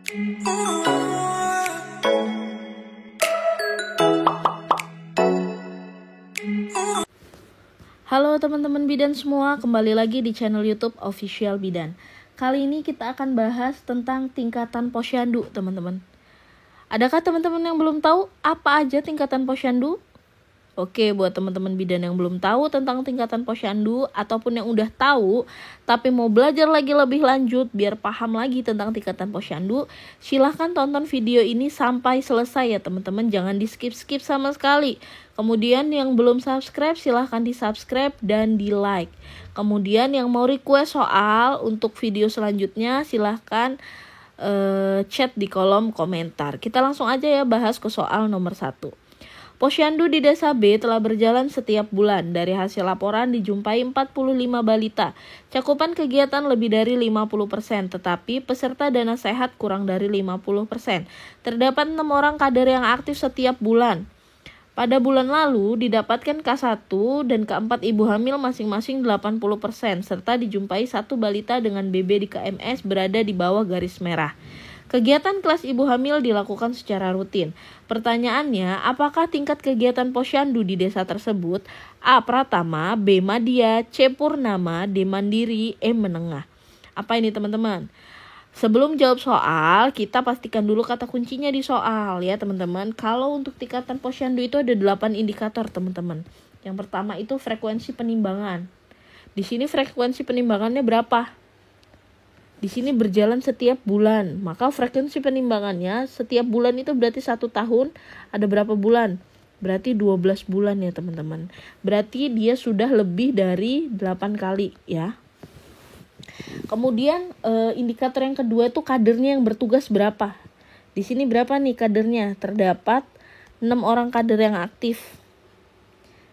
Halo teman-teman bidan semua, kembali lagi di channel YouTube Official Bidan. Kali ini kita akan bahas tentang tingkatan posyandu, teman-teman. Adakah teman-teman yang belum tahu apa aja tingkatan posyandu? Oke, buat teman-teman bidan yang belum tahu tentang tingkatan posyandu ataupun yang udah tahu tapi mau belajar lagi lebih lanjut biar paham lagi tentang tingkatan posyandu, silahkan tonton video ini sampai selesai ya teman-teman, jangan di skip-skip sama sekali. Kemudian yang belum subscribe silahkan di subscribe dan di like. Kemudian yang mau request soal untuk video selanjutnya silahkan chat di kolom komentar. Kita langsung aja ya bahas ke soal nomor 1. Posyandu di Desa B telah berjalan setiap bulan. Dari hasil laporan dijumpai 45 balita. Cakupan kegiatan lebih dari 50%, tetapi peserta dana sehat kurang dari 50%. Terdapat 6 orang kader yang aktif setiap bulan. Pada bulan lalu didapatkan K1 dan K4 ibu hamil masing-masing 80%, serta dijumpai 1 balita dengan BB di KMS berada di bawah garis merah. Kegiatan kelas ibu hamil dilakukan secara rutin. Pertanyaannya, apakah tingkat kegiatan posyandu di desa tersebut? A. Pratama, B. Madya, C. Purnama, D. Mandiri, E. Menengah. Apa ini teman-teman? Sebelum jawab soal, kita pastikan dulu kata kuncinya di soal ya teman-teman. Kalau untuk tingkatan posyandu itu ada 8 indikator teman-teman. Yang pertama itu frekuensi penimbangan. Di sini frekuensi penimbangannya berapa? Di sini berjalan setiap bulan, maka frekuensi penimbangannya setiap bulan itu berarti 1 tahun ada berapa bulan? Berarti 12 bulan ya teman-teman. Berarti dia sudah lebih dari 8 kali ya. Kemudian indikator yang kedua itu kadernya yang bertugas berapa? Di sini berapa nih kadernya? Terdapat 6 orang kader yang aktif.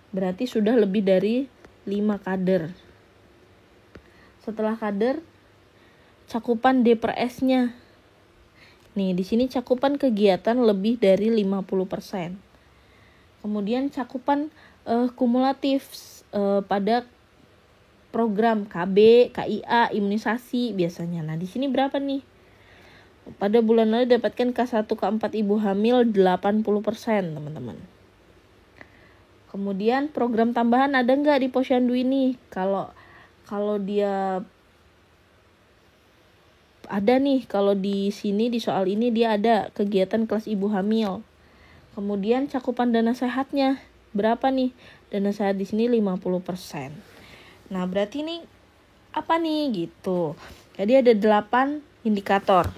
Berarti sudah lebih dari 5 kader. Setelah kader, cakupan D/S-nya. Nih, di sini cakupan kegiatan lebih dari 50%. Kemudian cakupan kumulatif pada program KB, KIA, imunisasi biasanya. Nah, di sini berapa nih? Pada bulan lalu dapatkan K1, K4 ibu hamil 80%, teman-teman. Kemudian program tambahan ada nggak di posyandu ini? Kalau dia ada nih, kalau di sini di soal ini dia ada kegiatan kelas ibu hamil. Kemudian cakupan dana sehatnya berapa nih? Dana sehat di sini 50%. Nah, berarti ini apa nih gitu. Jadi ada 8 indikator.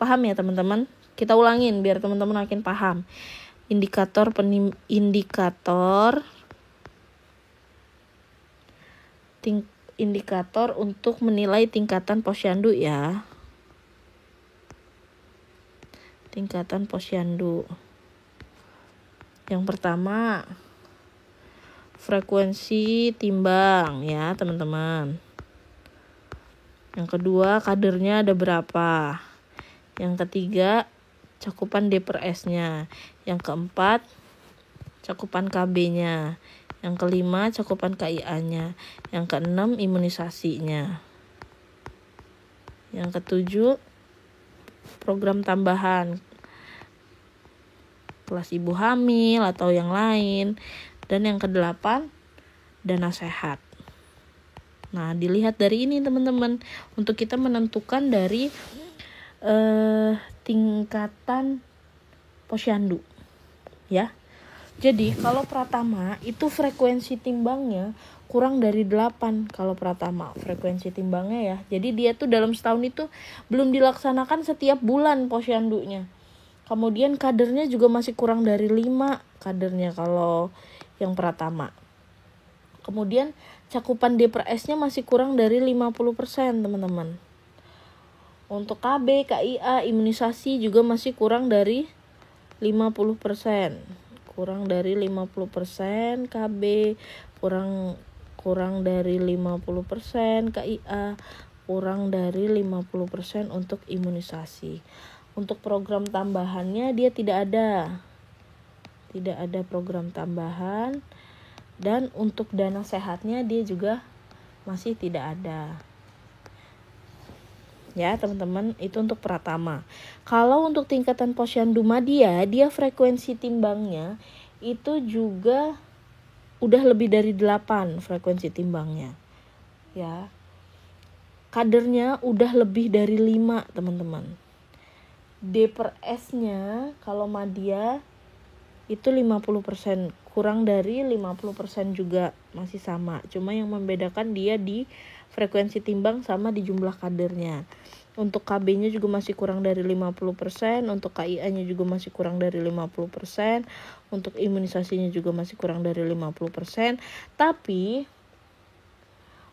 Paham ya teman-teman? Kita ulangin biar teman-teman makin paham. Indikator untuk menilai tingkatan posyandu ya. Tingkatan posyandu. Yang pertama, frekuensi timbang ya teman-teman. Yang kedua, kadernya ada berapa. Yang ketiga, cakupan D/S-nya. Yang keempat, cakupan KB-nya. Yang kelima, cakupan KIA-nya. Yang keenam, imunisasinya. Yang ketujuh, program tambahan. Kelas ibu hamil atau yang lain. Dan yang kedelapan, dana sehat. Nah, dilihat dari ini teman-teman. Untuk kita menentukan dari tingkatan posyandu. Ya. Jadi kalau Pratama itu frekuensi timbangnya kurang dari 8 kalau Pratama frekuensi timbangnya ya. Jadi dia tuh dalam setahun itu belum dilaksanakan setiap bulan posyandunya. Kemudian kadernya juga masih kurang dari 5 kadernya kalau yang Pratama. Kemudian cakupan D/S-nya masih kurang dari 50% teman-teman. Untuk KB, KIA, imunisasi juga masih kurang dari 50%. Kurang dari 50% KB, kurang dari 50% KIA, kurang dari 50% untuk imunisasi. Untuk program tambahannya dia tidak ada program tambahan, dan untuk dana sehatnya dia juga masih tidak ada. Ya teman-teman, itu untuk Pratama. Kalau untuk tingkatan Posyandu Madya, dia frekuensi timbangnya itu juga udah lebih dari 8 frekuensi timbangnya. Ya. Kadernya udah lebih dari 5 teman-teman. D per S-nya kalau Madya itu 50%, kurang dari 50% juga masih sama. Cuma yang membedakan dia di frekuensi timbang sama di jumlah kadernya. Untuk KB-nya juga masih kurang dari 50%, untuk KIA-nya juga masih kurang dari 50%, untuk imunisasinya juga masih kurang dari 50%. Tapi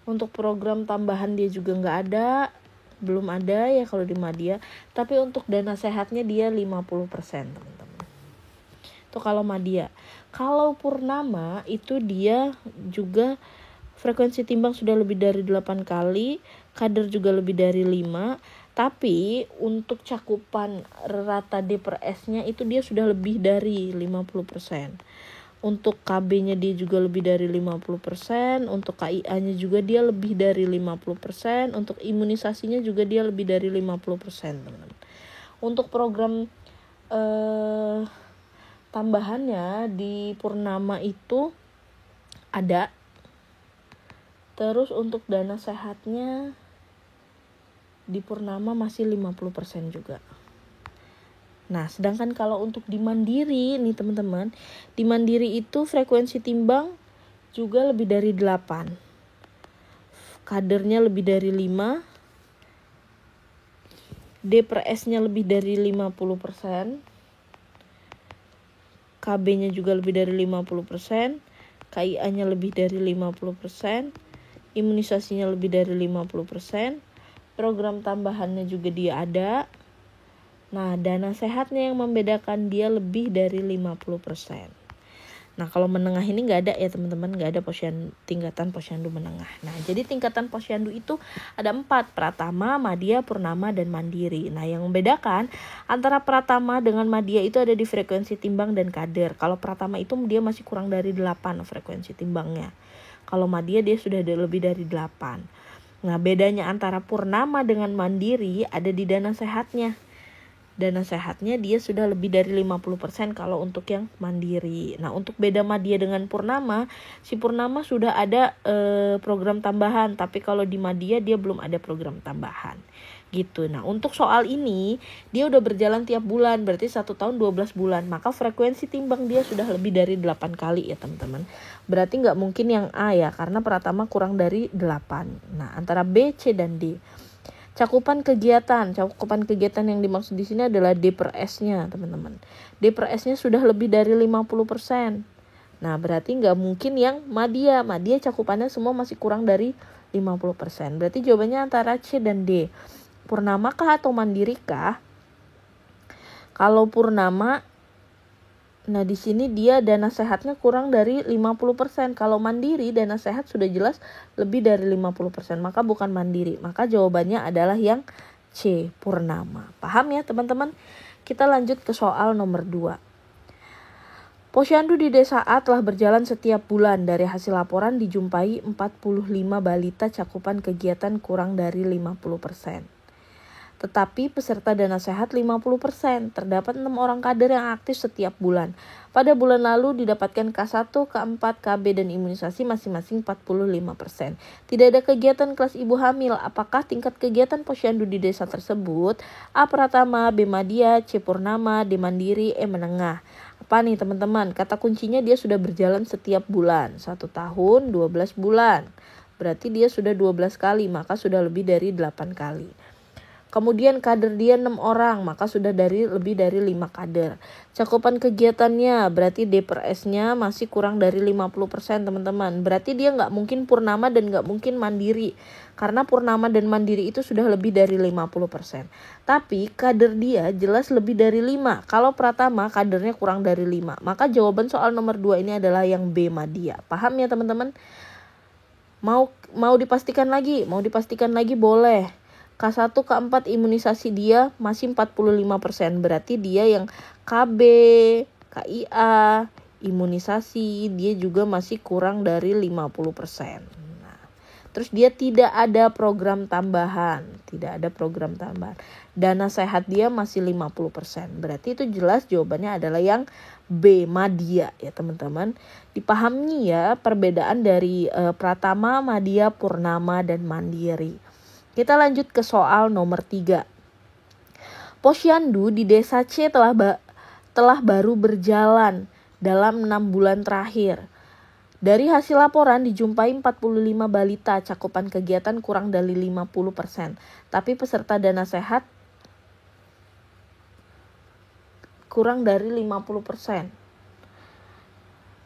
untuk program tambahan dia juga nggak ada, belum ada ya kalau di Madya. Tapi untuk dana sehatnya dia 50%, teman-teman. Itu kalau Madya. Kalau Purnama itu dia juga frekuensi timbang sudah lebih dari 8 kali, kader juga lebih dari 5, tapi untuk cakupan rata D per S-nya itu dia sudah lebih dari 50%. Untuk KB-nya dia juga lebih dari 50%, untuk KIA-nya juga dia lebih dari 50%, untuk imunisasinya juga dia lebih dari 50%, teman-teman. Untuk program tambahannya di Purnama itu ada. Terus untuk dana sehatnya di Purnama masih 50% juga. Nah, sedangkan kalau untuk di Mandiri nih teman-teman, di Mandiri itu frekuensi timbang juga lebih dari 8. Kadernya lebih dari 5. D per S-nya lebih dari 50%. KB-nya juga lebih dari 50%. KIA-nya lebih dari 50%. Imunisasinya lebih dari 50%. Program tambahannya juga dia ada. Nah, dana sehatnya yang membedakan dia lebih dari 50%. Nah, kalau menengah ini nggak ada ya teman-teman, nggak ada tingkatan Posyandu menengah. Nah, jadi tingkatan Posyandu itu ada 4, Pratama, Madya, Purnama, dan Mandiri. Nah, yang membedakan antara Pratama dengan Madya itu ada di frekuensi timbang dan kader. Kalau Pratama itu dia masih kurang dari 8 frekuensi timbangnya. Kalau Madya dia sudah lebih dari 8. Nah, bedanya antara Purnama dengan Mandiri ada di dana sehatnya. Dana sehatnya dia sudah lebih dari 50% kalau untuk yang Mandiri. Nah, untuk beda Madya dengan Purnama, si Purnama sudah ada program tambahan, tapi kalau di Madya dia belum ada program tambahan. Gitu. Nah, untuk soal ini dia udah berjalan tiap bulan, berarti 1 tahun 12 bulan. Maka frekuensi timbang dia sudah lebih dari 8 kali ya teman-teman. Berarti nggak mungkin yang A ya, karena Pratama kurang dari 8. Nah, antara B, C, dan D. Cakupan kegiatan yang dimaksud di sini adalah D per S-nya teman-teman. D per S-nya sudah lebih dari 50%. Nah, berarti nggak mungkin yang Madya. Madya cakupannya semua masih kurang dari 50%. Berarti jawabannya antara C dan D. Purnama kah atau Mandiri kah? Kalau Purnama, nah di sini dia dana sehatnya kurang dari 50%. Kalau Mandiri dana sehat sudah jelas lebih dari 50%. Maka bukan Mandiri. Maka jawabannya adalah yang C, Purnama. Paham ya teman-teman? Kita lanjut ke soal nomor 2. Posyandu di Desa A telah berjalan setiap bulan. Dari hasil laporan dijumpai 45 balita cakupan kegiatan kurang dari 50%. Tetapi peserta dana sehat 50%. Terdapat 6 orang kader yang aktif setiap bulan. Pada bulan lalu didapatkan K1, K4, KB, dan imunisasi masing-masing 45%. Tidak ada kegiatan kelas ibu hamil. Apakah tingkat kegiatan Posyandu di desa tersebut? A. Pratama, B. Madya, C. Purnama, D. Mandiri, E. Menengah. Apa nih teman-teman? Kata kuncinya dia sudah berjalan setiap bulan. 1 tahun 12 bulan. Berarti dia sudah 12 kali, maka sudah lebih dari 8 kali. Kemudian kader dia 6 orang, maka sudah lebih dari 5 kader. Cakupan kegiatannya berarti D per S-nya masih kurang dari 50% teman-teman. Berarti dia nggak mungkin Purnama dan nggak mungkin Mandiri. Karena Purnama dan Mandiri itu sudah lebih dari 50%. Tapi kader dia jelas lebih dari 5. Kalau Pratama kadernya kurang dari 5. Maka jawaban soal nomor 2 ini adalah yang B, Madya. Paham ya teman-teman? Mau dipastikan lagi? Mau dipastikan lagi boleh. K1, K4 imunisasi dia masih 45%. Berarti dia yang KB, KIA, imunisasi dia juga masih kurang dari 50%. Nah, terus dia tidak ada program tambahan. tidak ada program tambahan. Dana sehat dia masih 50%. Berarti itu jelas jawabannya adalah yang B, Madya ya teman-teman. Dipahami ya perbedaan dari Pratama, Madya, Purnama, dan Mandiri. Kita lanjut ke soal nomor 3. Posyandu di desa C telah baru berjalan dalam 6 bulan terakhir. Dari hasil laporan dijumpai 45 balita, cakupan kegiatan kurang dari 50%. Tapi peserta dana sehat kurang dari 50%.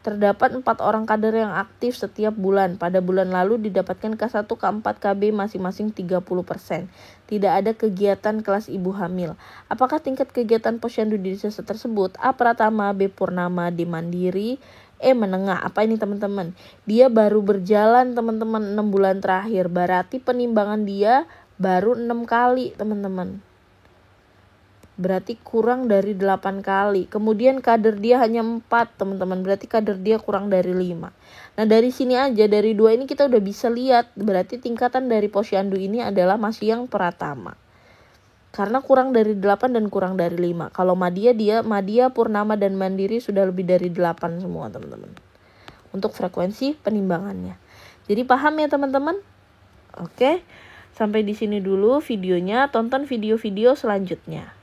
Terdapat 4 orang kader yang aktif setiap bulan. Pada bulan lalu didapatkan K1 K4 KB masing-masing 30%. Tidak ada kegiatan kelas ibu hamil. Apakah tingkat kegiatan posyandu di desa tersebut? A. Pratama, B. Purnama, D. Mandiri, E. Menengah. Apa ini teman-teman? Dia baru berjalan teman-teman 6 bulan terakhir. Berarti penimbangan dia baru 6 kali teman-teman. Berarti kurang dari 8 kali. Kemudian kader dia hanya 4 teman-teman. Berarti kader dia kurang dari 5. Nah dari sini aja, dari 2 ini kita udah bisa lihat. Berarti tingkatan dari posyandu ini adalah masih yang Pratama. Karena kurang dari 8 dan kurang dari 5. Kalau Madya, Purnama, dan Mandiri sudah lebih dari 8 semua teman-teman. Untuk frekuensi penimbangannya. Jadi paham ya teman-teman? Oke. Sampai di sini dulu videonya. Tonton video-video selanjutnya.